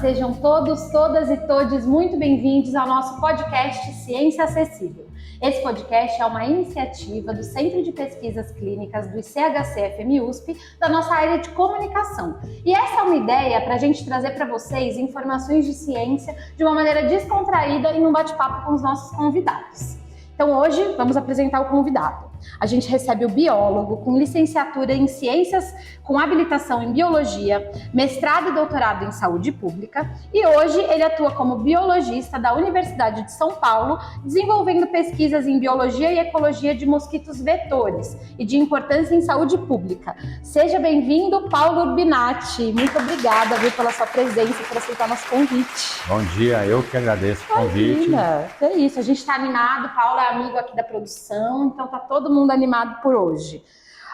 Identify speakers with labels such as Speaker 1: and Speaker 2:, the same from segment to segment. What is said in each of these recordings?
Speaker 1: sejam todos, todas e todes muito bem-vindos ao nosso podcast Ciência Acessível. Esse podcast é uma iniciativa do Centro de Pesquisas Clínicas do ICHC-FMUSP, da nossa área de comunicação. E essa é uma ideia para a gente trazer para vocês informações de ciência de uma maneira descontraída e num bate-papo com os nossos convidados. Então hoje vamos apresentar o convidado. A gente recebe o biólogo com licenciatura em Ciências com habilitação em Biologia, mestrado e doutorado em Saúde Pública e hoje ele atua como biologista da Universidade de São Paulo, desenvolvendo pesquisas em Biologia e Ecologia de mosquitos vetores e de importância em saúde pública. Seja bem-vindo, Paulo Urbinati. Muito obrigada, viu, pela sua presença e por aceitar nosso convite.
Speaker 2: Bom dia, eu que agradeço o convite.
Speaker 1: É isso, a gente está animado, Paulo é amigo aqui da produção, então tá todo mundo animado por hoje.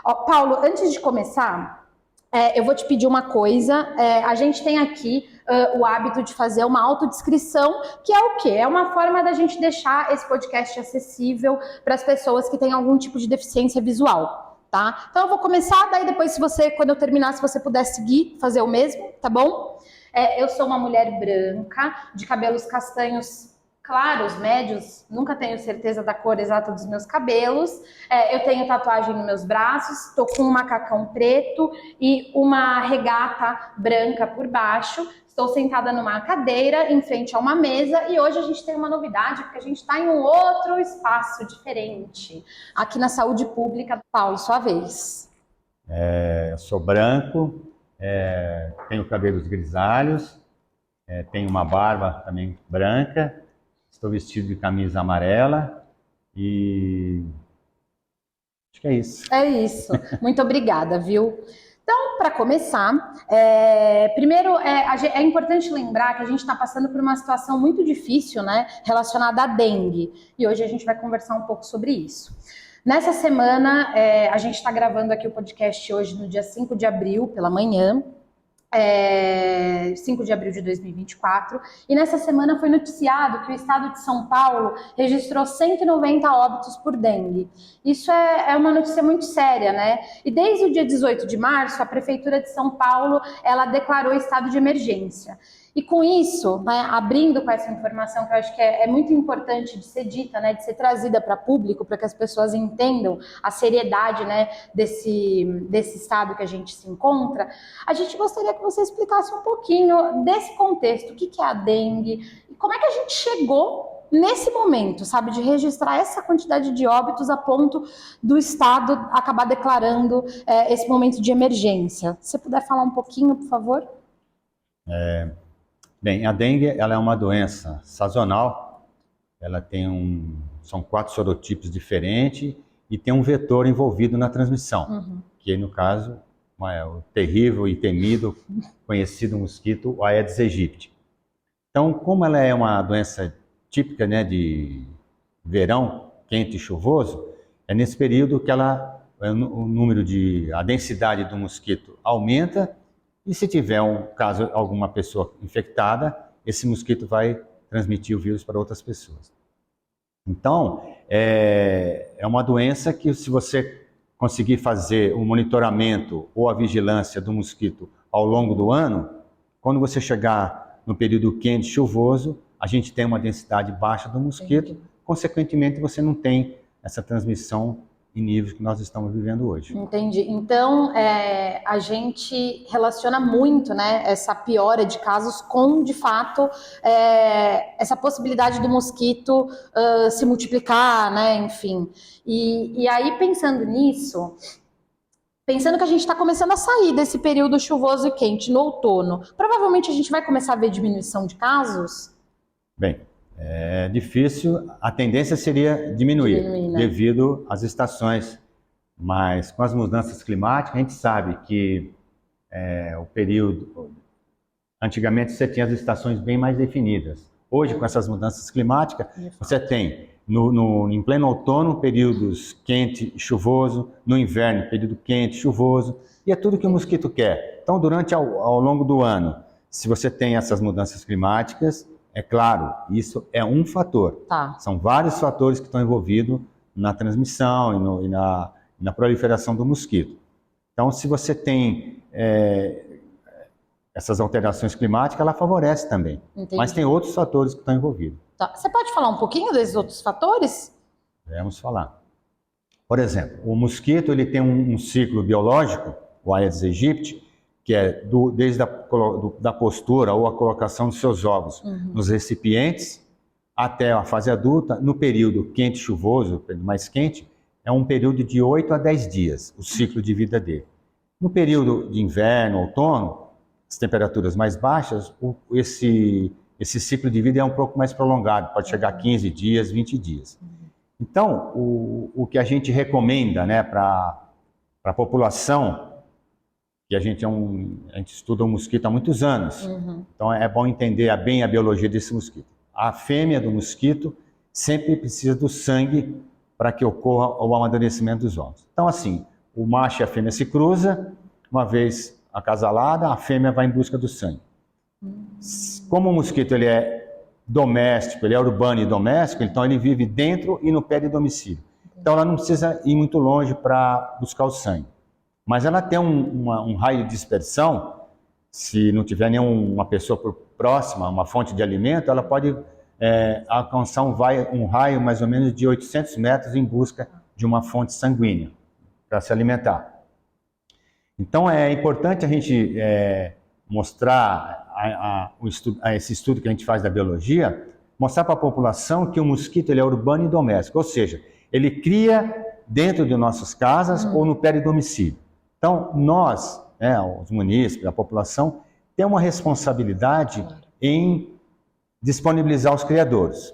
Speaker 1: Ó, Paulo, antes de começar, eu vou te pedir uma coisa. A gente tem aqui o hábito de fazer uma autodescrição, que é o quê? É uma forma da gente deixar esse podcast acessível para as pessoas que têm algum tipo de deficiência visual, tá? Então eu vou começar, daí depois, se você, quando eu terminar, se você puder seguir, fazer o mesmo, tá bom? Eu sou uma mulher branca, de cabelos castanhos claros, médios, nunca tenho certeza da cor exata dos meus cabelos. Eu tenho tatuagem nos meus braços, estou com um macacão preto e uma regata branca por baixo. Estou sentada numa cadeira em frente a uma mesa e hoje a gente tem uma novidade, porque a gente está em um outro espaço diferente, aqui na saúde pública. Paulo, sua vez.
Speaker 2: Eu sou branco, tenho cabelos grisalhos, tenho uma barba também branca. Estou vestido de camisa amarela e acho que é isso. É
Speaker 1: isso. Muito obrigada, viu? Então, para começar, primeiro é importante lembrar que a gente está passando por uma situação muito difícil, né, relacionada à dengue. E hoje a gente vai conversar um pouco sobre isso. Nessa semana, a gente está gravando aqui o podcast hoje no dia 5 de abril, pela manhã. 5 de abril de 2024, e nessa semana foi noticiado que o estado de São Paulo registrou 190 óbitos por dengue. Isso é uma notícia muito séria, né? E desde o dia 18 de março, a Prefeitura de São Paulo, ela declarou estado de emergência. E com isso, né, abrindo com essa informação que eu acho que é muito importante de ser dita, né, de ser trazida para público, para que as pessoas entendam a seriedade, né, desse estado que a gente se encontra, a gente gostaria que você explicasse um pouquinho desse contexto, o que é a dengue, e como é que a gente chegou nesse momento, sabe, de registrar essa quantidade de óbitos a ponto do Estado acabar declarando esse momento de emergência. Se você puder falar um pouquinho, por favor?
Speaker 2: Bem, a dengue ela é uma doença sazonal, ela são 4 sorotipos diferentes e tem um vetor envolvido na transmissão, que no caso é o terrível e temido, conhecido mosquito, o Aedes aegypti. Então, como ela é uma doença típica, né, de verão, quente e chuvoso, é nesse período que a densidade do mosquito aumenta. E se tiver alguma pessoa infectada, esse mosquito vai transmitir o vírus para outras pessoas. Então, é uma doença que, se você conseguir fazer o monitoramento ou a vigilância do mosquito ao longo do ano, quando você chegar no período quente e chuvoso, a gente tem uma densidade baixa do mosquito, consequentemente você não tem essa transmissão em níveis que nós estamos vivendo hoje.
Speaker 1: Entendi. Então, a gente relaciona muito, né, essa piora de casos com, de fato, essa possibilidade do mosquito se multiplicar, né, enfim. E aí, pensando nisso, pensando que a gente está começando a sair desse período chuvoso e quente no outono, provavelmente a gente vai começar a ver diminuição de casos?
Speaker 2: Bem, é difícil, a tendência seria diminuir, né? Devido às estações, mas com as mudanças climáticas, a gente sabe que o período... Antigamente você tinha as estações bem mais definidas. Hoje, com essas mudanças climáticas, você tem em pleno outono períodos quente e chuvoso, no inverno período quente e chuvoso, e é tudo que o mosquito quer. Então, ao longo do ano, se você tem essas mudanças climáticas, é claro, isso é um fator. São vários fatores que estão envolvidos na transmissão e na proliferação do mosquito. Então, se você tem essas alterações climáticas, ela favorece também.
Speaker 1: Entendi.
Speaker 2: Mas tem outros fatores que estão envolvidos.
Speaker 1: Tá. Você pode falar um pouquinho desses outros fatores?
Speaker 2: Vamos falar. Por exemplo, o mosquito ele tem um ciclo biológico, o Aedes aegypti, que é desde da postura ou a colocação dos seus ovos nos recipientes até a fase adulta. No período quente chuvoso, mais quente, é um período de 8 a 10 dias, o ciclo de vida dele. No período de inverno, outono, as temperaturas mais baixas, esse ciclo de vida é um pouco mais prolongado, pode chegar a 15 dias, 20 dias. Então, o que a gente recomenda, né, para a população, que a gente estuda o mosquito há muitos anos, então é bom entender bem a biologia desse mosquito. A fêmea do mosquito sempre precisa do sangue para que ocorra o amadurecimento dos ovos. Então, assim, o macho e a fêmea se cruzam, uma vez acasalada, a fêmea vai em busca do sangue. Como o mosquito ele é doméstico, ele é urbano e doméstico, então ele vive dentro e no pé de domicílio. Então ela não precisa ir muito longe para buscar o sangue. Mas ela tem um raio de dispersão, se não tiver nenhuma pessoa próxima, uma fonte de alimento, ela pode alcançar um raio mais ou menos de 800 metros em busca de uma fonte sanguínea para se alimentar. Então é importante a gente mostrar esse estudo que a gente faz da biologia, mostrar para a população que o mosquito ele é urbano e doméstico, ou seja, ele cria dentro de nossas casas ou no pé de domicílio. Então nós, os munícipes, a população, tem uma responsabilidade em disponibilizar os criadouros.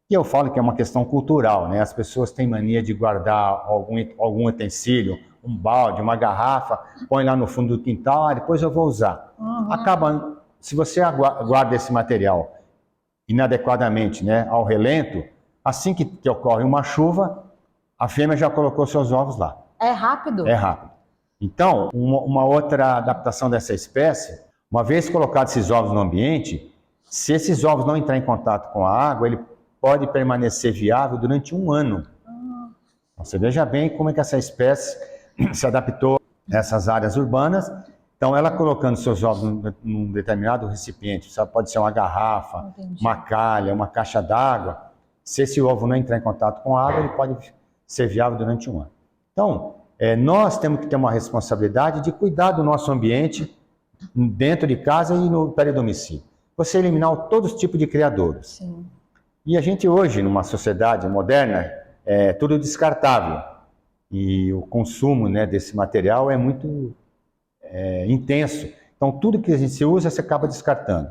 Speaker 2: E eu falo que é uma questão cultural, né? As pessoas têm mania de guardar algum utensílio, um balde, uma garrafa, põe lá no fundo do quintal, depois eu vou usar. Acaba, se você guarda esse material inadequadamente, né, ao relento, assim que ocorre uma chuva, a fêmea já colocou seus ovos lá.
Speaker 1: É rápido?
Speaker 2: É rápido. Então, uma outra adaptação dessa espécie, uma vez colocados esses ovos no ambiente, se esses ovos não entrarem em contato com a água, ele pode permanecer viável durante 1 ano. Você veja bem como é que essa espécie se adaptou a essas áreas urbanas. Então, ela colocando seus ovos num determinado recipiente, pode ser uma garrafa, uma calha, uma caixa d'água. Se esse ovo não entrar em contato com a água, ele pode ser viável durante 1 ano. Então, nós temos que ter uma responsabilidade de cuidar do nosso ambiente dentro de casa e no peridomicílio. Você eliminar todos os tipos de criadouros.
Speaker 1: Sim.
Speaker 2: E a gente hoje, numa sociedade moderna, é tudo descartável. E o consumo, né, desse material é muito intenso. Então, tudo que a gente usa, você acaba descartando.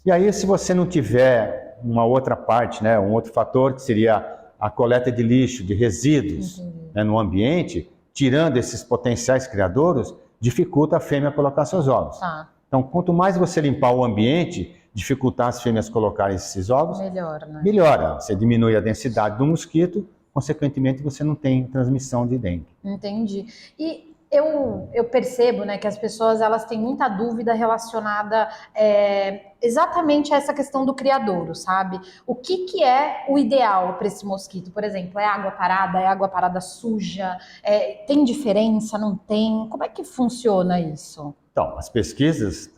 Speaker 2: E aí, se você não tiver uma outra parte, né, um outro fator, que seria a coleta de lixo, de resíduos, né, no ambiente, tirando esses potenciais criadouros, dificulta a fêmea colocar seus ovos.
Speaker 1: Tá.
Speaker 2: Então, quanto mais você limpar o ambiente, dificultar as fêmeas colocarem esses ovos,
Speaker 1: Melhora, né?
Speaker 2: melhora. Você diminui a densidade do mosquito, consequentemente você não tem transmissão de dengue.
Speaker 1: Entendi. E eu percebo, né, que as pessoas elas têm muita dúvida relacionada exatamente a essa questão do criadouro, sabe? O que é o ideal para esse mosquito? Por exemplo, é água parada? É água parada suja? Tem diferença? Não tem? Como é que funciona isso?
Speaker 2: Então, as pesquisas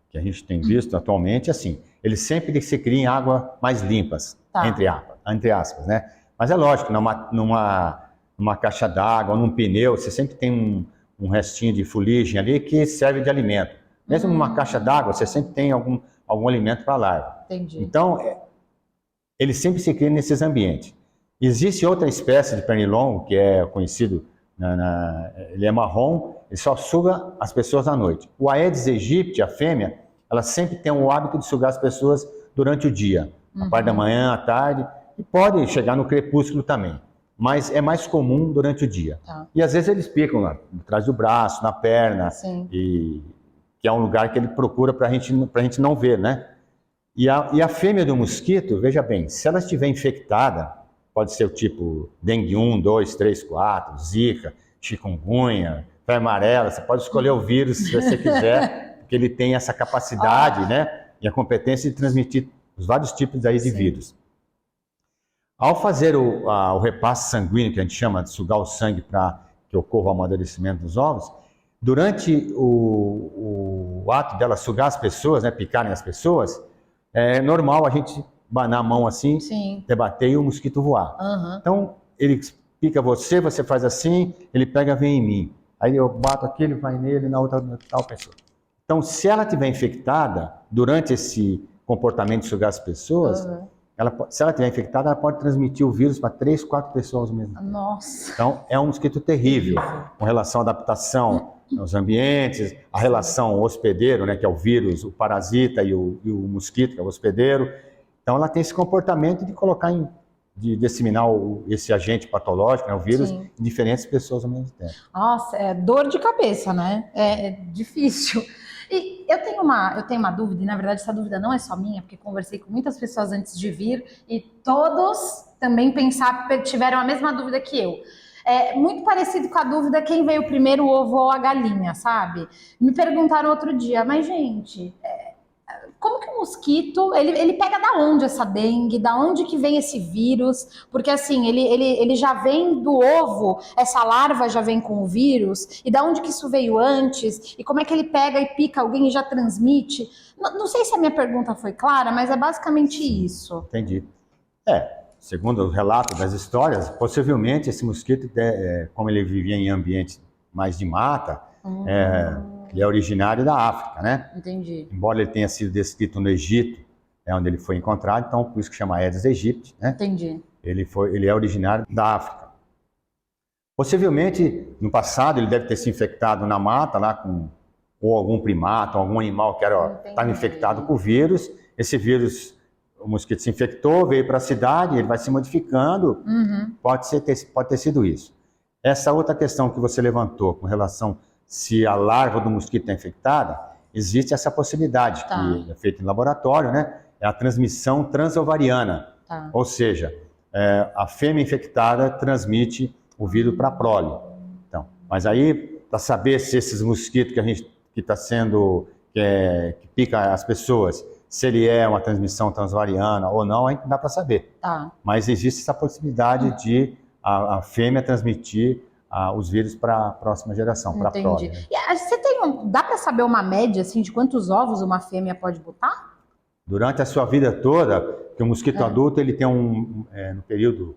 Speaker 2: que a gente tem visto atualmente, assim, eles sempre se criam em água mais limpas,
Speaker 1: Tá.
Speaker 2: entre aspas, né? Mas é lógico, numa caixa d'água, num pneu, você sempre tem um restinho de fuligem ali que serve de alimento. Mesmo numa caixa d'água, você sempre tem algum alimento para a larva.
Speaker 1: Entendi.
Speaker 2: Então, eles sempre se criam nesses ambientes. Existe outra espécie de pernilongo, que é conhecido, ele é marrom, ele só suga as pessoas à noite. O Aedes aegypti, a fêmea, ela sempre tem o hábito de sugar as pessoas durante o dia, a parte da manhã, à tarde, e pode chegar no crepúsculo também. Mas é mais comum durante o dia.
Speaker 1: Tá.
Speaker 2: E às vezes eles picam lá, atrás do braço, na perna,
Speaker 1: Sim.
Speaker 2: que é um lugar que ele procura para a gente não ver, né? E a fêmea do mosquito, veja bem, se ela estiver infectada, pode ser o tipo dengue 1, 2, 3, 4, zika, chikungunya, febre amarela, você pode escolher o vírus se você quiser, porque ele tem essa capacidade, né? E a competência de transmitir os vários tipos aí de vírus. Ao fazer o repasse sanguíneo, que a gente chama de sugar o sangue para que ocorra o amadurecimento dos ovos, durante o ato dela sugar as pessoas, né, picarem as pessoas, é normal a gente banar a mão assim,
Speaker 1: Sim.
Speaker 2: debater e o mosquito voar.
Speaker 1: Uhum.
Speaker 2: Então, ele pica você, você faz assim, ele pega, vem em mim. Aí eu bato aqui, ele vai nele, na outra tal pessoa. Então, se ela estiver infectada, durante esse comportamento de sugar as pessoas, se ela estiver infectada, ela pode transmitir o vírus para 3, 4 pessoas ao mesmo tempo.
Speaker 1: Nossa.
Speaker 2: Então, é um mosquito terrível, com relação à adaptação aos ambientes, a relação hospedeiro, né, que é o vírus, o parasita e o mosquito, que é o hospedeiro. Então, ela tem esse comportamento de disseminar esse agente patológico, né, o vírus,
Speaker 1: Sim.
Speaker 2: em diferentes pessoas ao mesmo tempo.
Speaker 1: Nossa, é dor de cabeça, né? É difícil. E eu tenho uma dúvida, e na verdade essa dúvida não é só minha, porque conversei com muitas pessoas antes de vir e todos também tiveram a mesma dúvida que eu. É muito parecido com a dúvida quem veio primeiro, o ovo ou a galinha, sabe? Me perguntaram outro dia, mas gente, como que o mosquito, ele pega da onde essa dengue, da onde que vem esse vírus? Porque assim, ele já vem do ovo, essa larva já vem com o vírus, e da onde que isso veio antes? E como é que ele pega e pica alguém e já transmite? Não sei se a minha pergunta foi clara, mas é basicamente isso.
Speaker 2: Entendi. Segundo o relato das histórias, possivelmente esse mosquito, como ele vivia em ambiente mais de mata, ele é originário da África, né?
Speaker 1: Entendi.
Speaker 2: Embora ele tenha sido descrito no Egito, onde ele foi encontrado, então por isso que chama Aedes aegypti, né?
Speaker 1: Entendi.
Speaker 2: Ele é originário da África. Possivelmente, no passado, ele deve ter se infectado na mata, lá ou algum primata, ou algum animal que estava infectado com o vírus. Esse vírus, o mosquito se infectou, veio para a cidade, ele vai se modificando, pode ter sido isso. Essa outra questão que você levantou com relação se a larva do mosquito está infectada, existe essa possibilidade, que é feita em laboratório, né? É a transmissão transovariana. Ou seja, a fêmea infectada transmite o vírus para a prole. Então, mas aí, para saber se esses mosquitos que pica as pessoas, se ele é uma transmissão transovariana ou não, ainda não dá para saber. Mas existe essa possibilidade de a fêmea transmitir os vírus para a próxima geração, para a prole. Né?
Speaker 1: E dá para saber uma média assim, de quantos ovos uma fêmea pode botar?
Speaker 2: Durante a sua vida toda, que o mosquito adulto ele tem no período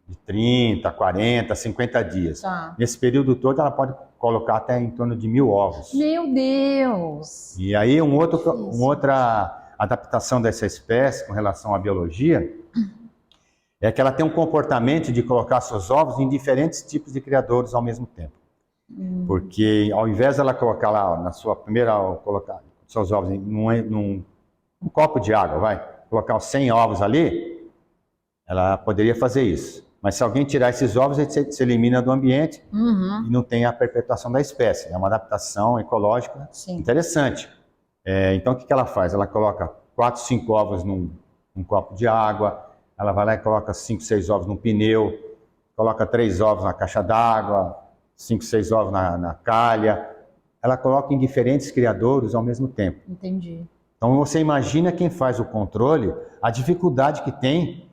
Speaker 2: de 30, 40, 50 dias. Nesse período todo ela pode colocar até em torno de 1000 ovos.
Speaker 1: Meu Deus!
Speaker 2: E aí uma outra adaptação dessa espécie com relação à biologia é que ela tem um comportamento de colocar seus ovos em diferentes tipos de criadouros ao mesmo tempo. Porque ao invés dela colocar lá, colocar seus ovos num copo de água, colocar os 100 ovos ali, ela poderia fazer isso. Mas se alguém tirar esses ovos, ele se elimina do ambiente e não tem a perpetuação da espécie. É uma adaptação ecológica interessante. Então o que ela faz? Ela coloca 4, 5 ovos num copo de água, ela vai lá e coloca 5, 6 ovos num pneu, coloca 3 ovos na caixa d'água, 5, 6 ovos na calha. Ela coloca em diferentes criadouros ao mesmo tempo.
Speaker 1: Entendi.
Speaker 2: Então você imagina quem faz o controle, a dificuldade que tem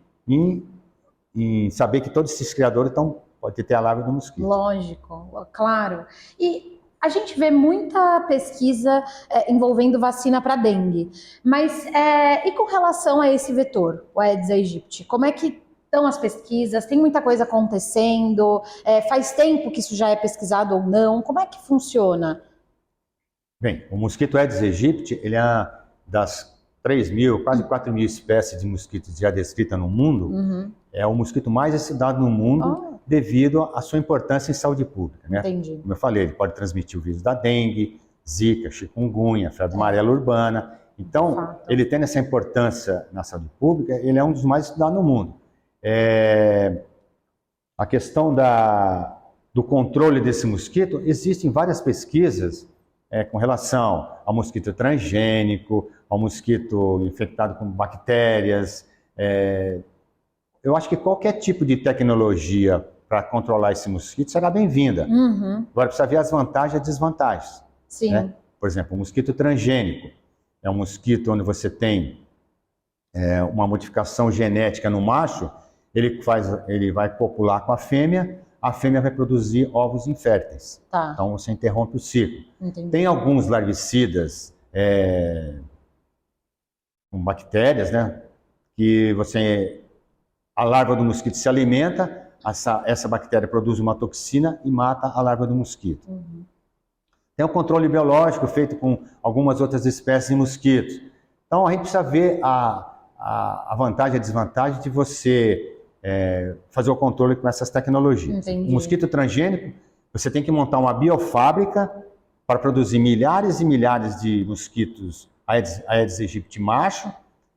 Speaker 2: em saber que todos esses criadores pode ter a larva do mosquito.
Speaker 1: Lógico, claro. E a gente vê muita pesquisa envolvendo vacina para dengue, mas e com relação a esse vetor, o Aedes aegypti, como é que estão as pesquisas? Tem muita coisa acontecendo? Faz tempo que isso já é pesquisado ou não? Como é que funciona?
Speaker 2: Bem, o mosquito Aedes aegypti, ele é das 3.000, quase 4.000 espécies de mosquitos já descritas no mundo, é o mosquito mais estudado no mundo devido à sua importância em saúde pública. Né?
Speaker 1: Entendi.
Speaker 2: Como eu falei, ele pode transmitir o vírus da dengue, zika, chikungunya, febre amarela urbana. Então, ele tendo essa importância na saúde pública, ele é um dos mais estudados no mundo. A questão do controle desse mosquito, existem várias pesquisas com relação ao mosquito transgênico, ao mosquito infectado com bactérias. Eu acho que qualquer tipo de tecnologia para controlar esse mosquito será bem-vinda. Agora precisa ver as vantagens e as desvantagens.
Speaker 1: Sim.
Speaker 2: Né? Por exemplo, o mosquito transgênico é um mosquito onde você tem uma modificação genética no macho, ele vai copular com a fêmea, a fêmea vai produzir ovos inférteis.
Speaker 1: Tá.
Speaker 2: Então você interrompe o ciclo.
Speaker 1: Entendi.
Speaker 2: Tem alguns larvicidas com bactérias, né? Que a larva do mosquito se alimenta, essa bactéria produz uma toxina e mata a larva do mosquito.
Speaker 1: Uhum.
Speaker 2: Tem o controle biológico feito com algumas outras espécies de mosquitos. Então a gente precisa ver a vantagem e a desvantagem de você fazer o controle com essas tecnologias.
Speaker 1: Entendi.
Speaker 2: O mosquito transgênico, você tem que montar uma biofábrica para produzir milhares e milhares de mosquitos Aedes aegypti macho.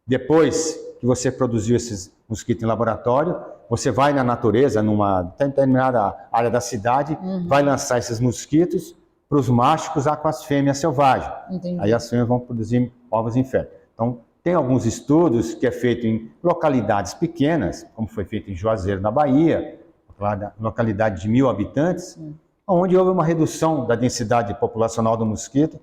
Speaker 2: Depois que você produziu esses mosquitos em laboratório, você vai na natureza, numa determinada área da cidade, vai lançar esses mosquitos para os machos cruzar com as fêmeas selvagens.
Speaker 1: Entendi.
Speaker 2: Aí as fêmeas vão produzir ovos inférteis. Então, tem alguns estudos que é feito em localidades pequenas, como foi feito em Juazeiro, na Bahia, localidade de 1.000 habitantes, onde houve uma redução da densidade populacional do mosquito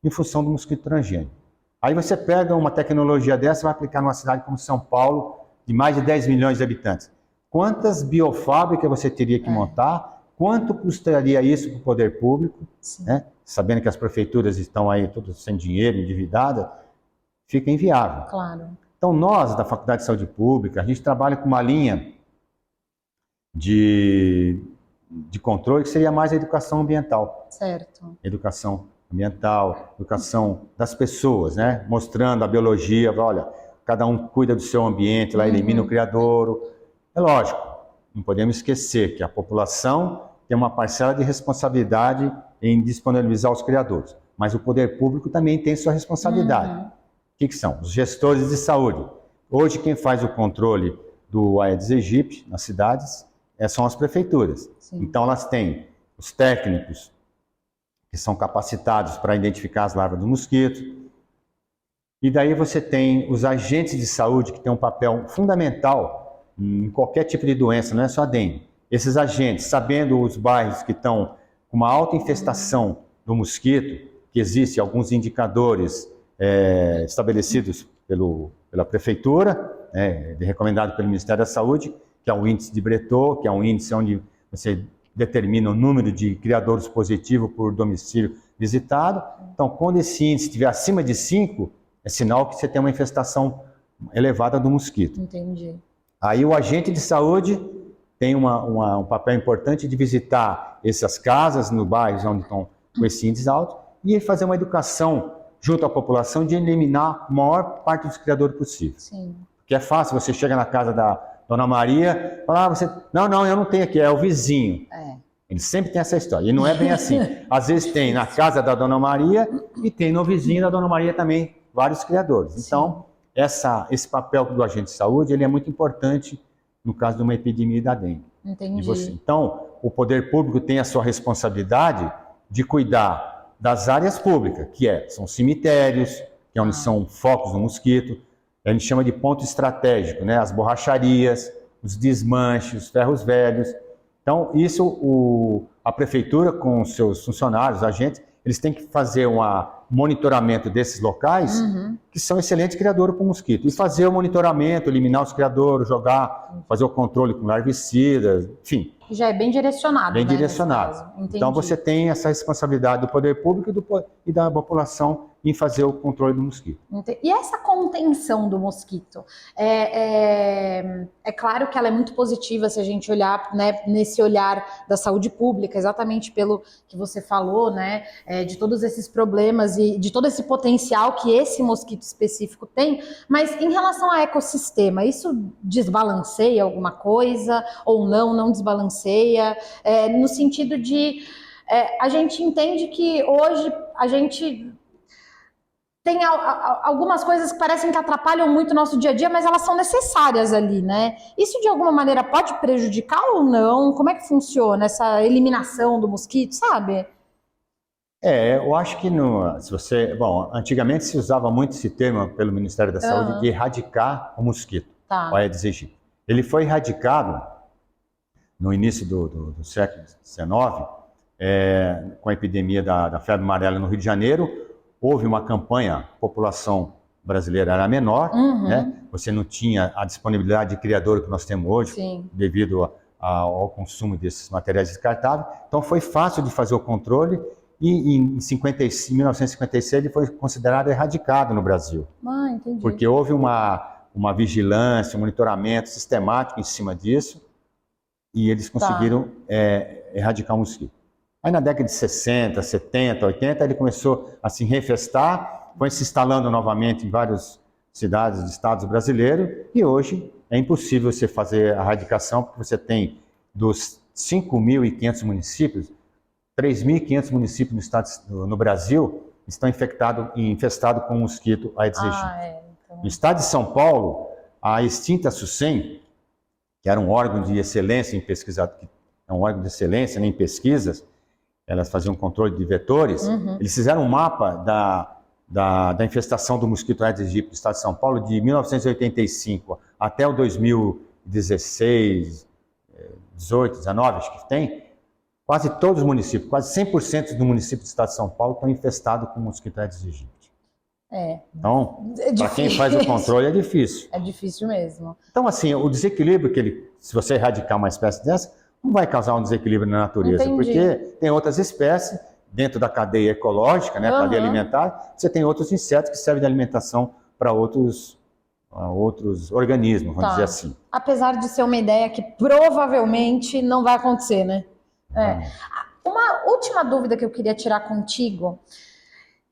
Speaker 2: em função do mosquito transgênico. Aí você pega uma tecnologia dessa e vai aplicar numa cidade como São Paulo, de mais de 10 milhões de habitantes. Quantas biofábricas você teria que montar? Quanto custaria isso para o poder público? Né? Sabendo que as prefeituras estão aí todas sem dinheiro, endividadas, fica inviável.
Speaker 1: Claro.
Speaker 2: Então nós, da Faculdade de Saúde Pública, a gente trabalha com uma linha de controle que seria mais a educação ambiental.
Speaker 1: Certo.
Speaker 2: Educação ambiental, educação das pessoas, né? Mostrando a biologia, olha, cada um cuida do seu ambiente, lá elimina o criadouro. É lógico, não podemos esquecer que a população tem uma parcela de responsabilidade em disponibilizar os criadouros, mas o poder público também tem sua responsabilidade. O que são? Os gestores de saúde. Hoje quem faz o controle do Aedes aegypti nas cidades são as prefeituras.
Speaker 1: Sim.
Speaker 2: Então elas têm os técnicos que são capacitados para identificar as larvas do mosquito. E daí você tem os agentes de saúde que têm um papel fundamental em qualquer tipo de doença, não é só a dengue. Esses agentes, sabendo os bairros que estão com uma alta infestação do mosquito, que existem alguns indicadores estabelecidos pela prefeitura, recomendado pelo Ministério da Saúde, que é o índice de Bretot, que é um índice onde você determina o número de criadouros positivos por domicílio visitado. Então, quando esse índice estiver acima de 5, é sinal que você tem uma infestação elevada do mosquito.
Speaker 1: Entendi.
Speaker 2: Aí o agente de saúde tem um papel importante de visitar essas casas no bairros onde estão com esse índice alto e fazer uma educação junto à população de eliminar a maior parte dos criadores possível.
Speaker 1: Sim.
Speaker 2: Porque é fácil, você chega na casa da Dona Maria, fala, não, eu não tenho aqui, é o vizinho. Ele sempre tem essa história, e não é bem assim. Às vezes tem na casa da Dona Maria e tem no vizinho da Dona Maria também vários criadores.
Speaker 1: Sim.
Speaker 2: Então, esse papel do agente de saúde, ele é muito importante no caso de uma epidemia da dengue.
Speaker 1: Entendi.
Speaker 2: Então, o poder público tem a sua responsabilidade de cuidar das áreas públicas, são cemitérios, que é onde são focos do mosquito, a gente chama de ponto estratégico, né? As borracharias, os desmanches, os ferros velhos. Então, isso a prefeitura com os seus funcionários, agentes, eles têm que fazer um monitoramento desses locais, que são excelentes criadouros para o mosquito. E fazer o monitoramento, eliminar os criadouros, fazer o controle com larvicidas, enfim.
Speaker 1: Já é bem direcionado.
Speaker 2: Bem
Speaker 1: né,
Speaker 2: direcionado. Então você tem essa responsabilidade do poder público e da população em fazer o controle do mosquito.
Speaker 1: E essa contenção do mosquito? É claro que ela é muito positiva se a gente olhar, né, nesse olhar da saúde pública, exatamente pelo que você falou, né, de todos esses problemas e de todo esse potencial que esse mosquito específico tem, mas em relação ao ecossistema, isso desbalanceia alguma coisa ou não desbalanceia? No sentido de a gente entende que hoje a gente tem algumas coisas que parecem que atrapalham muito o nosso dia a dia, mas elas são necessárias ali, né? Isso de alguma maneira pode prejudicar ou não? Como é que funciona essa eliminação do mosquito, sabe?
Speaker 2: Eu acho que antigamente se usava muito esse termo pelo Ministério da Saúde de erradicar o mosquito, o Aedes aegypti. Ele foi erradicado no início do século XIX, com a epidemia da febre amarela no Rio de Janeiro. Houve uma campanha, a população brasileira era menor, né? Você não tinha a disponibilidade de criador que nós temos hoje, devido ao consumo desses materiais descartáveis. Então foi fácil de fazer o controle e em 1956 ele foi considerado erradicado no Brasil.
Speaker 1: Ah, entendi.
Speaker 2: Porque houve uma vigilância, um monitoramento sistemático em cima disso e eles conseguiram erradicar o mosquito. Aí na década de 60, 70, 80 ele começou a se refestar, foi se instalando novamente em várias cidades e estados brasileiros e hoje é impossível você fazer a erradicação porque você tem dos 5.500 municípios, 3.500 municípios no Brasil estão infestados com o mosquito Aedes aegypti.
Speaker 1: Então...
Speaker 2: No estado de São Paulo, a extinta SUSEM, que era um órgão de excelência em em pesquisas, elas faziam controle de vetores, eles fizeram um mapa da infestação do mosquito Aedes aegypti no estado de São Paulo de 1985 até o 2016, 18, 19, acho que tem. Quase todos os municípios, quase 100% do município do estado de São Paulo estão infestados com o mosquito Aedes aegypti. Então, para quem faz o controle é difícil.
Speaker 1: É difícil mesmo.
Speaker 2: Então, assim, o desequilíbrio se você erradicar uma espécie dessa, não vai causar um desequilíbrio na natureza, porque tem outras espécies dentro da cadeia ecológica, né, cadeia alimentar, você tem outros insetos que servem de alimentação para outros organismos, vamos dizer assim.
Speaker 1: Apesar de ser uma ideia que provavelmente não vai acontecer, né? Uma última dúvida que eu queria tirar contigo,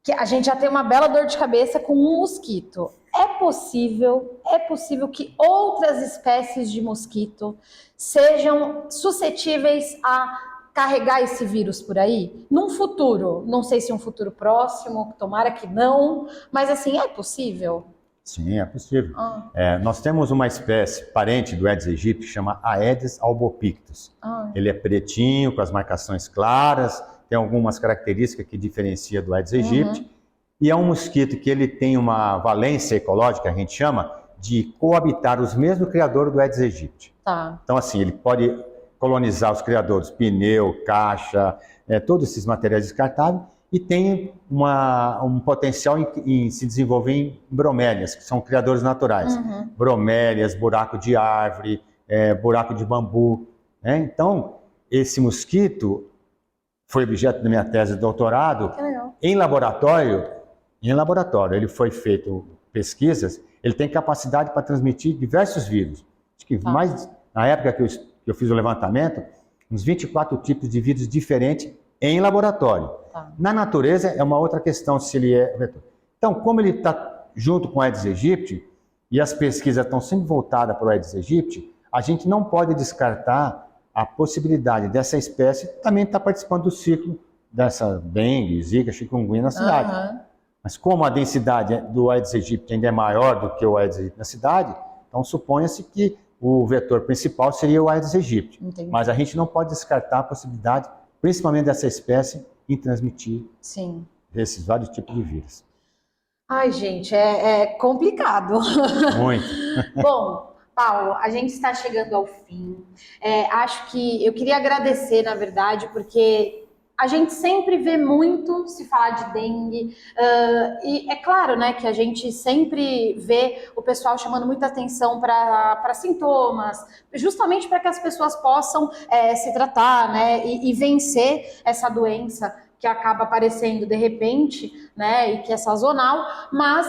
Speaker 1: que a gente já tem uma bela dor de cabeça com um mosquito. É possível que outras espécies de mosquito sejam suscetíveis a carregar esse vírus por aí? Num futuro, não sei se um futuro próximo, tomara que não, mas assim, é possível?
Speaker 2: Sim, é possível. Nós temos uma espécie parente do Aedes aegypti que chama Aedes albopictus. Ele é pretinho, com as marcações claras, tem algumas características que diferencia do Aedes aegypti, e é um mosquito que ele tem uma valência ecológica, a gente chama, de coabitar os mesmos criadores do Aedes aegypti. Então, assim, ele pode colonizar os criadores, pneu, caixa, todos esses materiais descartáveis, e tem um potencial em se desenvolver em bromélias, que são criadores naturais. Bromélias, buraco de árvore, buraco de bambu. Então, esse mosquito foi objeto da minha tese de doutorado. Em laboratório, ele foi feito pesquisas, ele tem capacidade para transmitir diversos vírus. Acho que na época que eu fiz o levantamento, uns 24 tipos de vírus diferentes em laboratório. Na natureza é uma outra questão se ele é vetor. Então, como ele está junto com o Aedes aegypti, e as pesquisas estão sempre voltadas para o Aedes aegypti, a gente não pode descartar a possibilidade dessa espécie também estar participando do ciclo dessa dengue, zika, chikungunya na cidade. Mas como a densidade do Aedes aegypti ainda é maior do que o Aedes aegypti na cidade, então suponha-se que o vetor principal seria o Aedes aegypti. Mas a gente não pode descartar a possibilidade, principalmente dessa espécie, em transmitir esses vários tipos de vírus.
Speaker 1: Ai, gente, é complicado.
Speaker 2: Muito.
Speaker 1: Bom, Paulo, a gente está chegando ao fim. Acho que eu queria agradecer, na verdade, porque a gente sempre vê muito se falar de dengue, e é claro, né, que a gente sempre vê o pessoal chamando muita atenção para sintomas, justamente para que as pessoas possam se tratar, né, e vencer essa doença que acaba aparecendo de repente, né, e que é sazonal, mas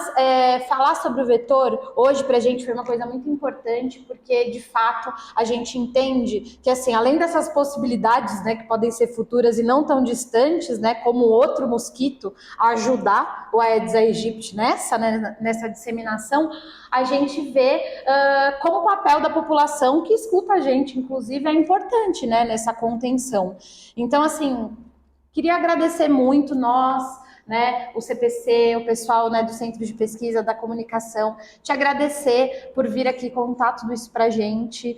Speaker 1: falar sobre o vetor hoje pra gente foi uma coisa muito importante, porque de fato a gente entende que, assim, além dessas possibilidades, né, que podem ser futuras e não tão distantes, né, como outro mosquito ajudar o Aedes aegypti nessa disseminação, a gente vê como o papel da população que escuta a gente, inclusive, é importante, né, nessa contenção. Então, assim, queria agradecer muito nós, né, o CPC, o pessoal, né, do Centro de Pesquisa da Comunicação, te agradecer por vir aqui contar tudo isso pra gente,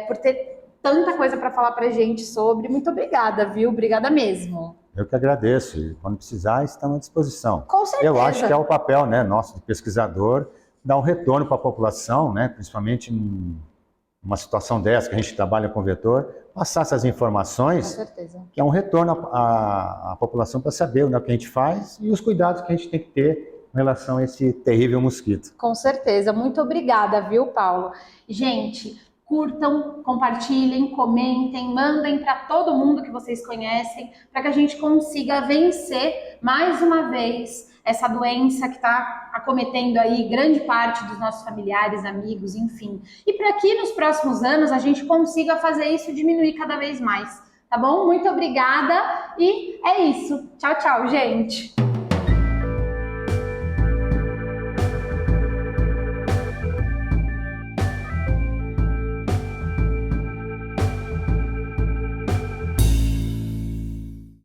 Speaker 1: por ter tanta coisa para falar pra gente sobre. Muito obrigada, viu? Obrigada mesmo.
Speaker 2: Eu que agradeço. E quando precisar, estamos à disposição.
Speaker 1: Com certeza.
Speaker 2: Eu acho que é o papel, né, nosso de pesquisador dar um retorno para a população, né, principalmente numa situação dessa que a gente trabalha com vetor, passar essas informações,
Speaker 1: com certeza,
Speaker 2: que é um retorno à população para saber o que a gente faz e os cuidados que a gente tem que ter em relação a esse terrível mosquito.
Speaker 1: Com certeza. Muito obrigada, viu, Paulo? Gente, curtam, compartilhem, comentem, mandem para todo mundo que vocês conhecem, para que a gente consiga vencer mais uma vez essa doença que está acometendo aí grande parte dos nossos familiares, amigos, enfim. E para que nos próximos anos a gente consiga fazer isso diminuir cada vez mais, tá bom? Muito obrigada e é isso. Tchau, tchau, gente!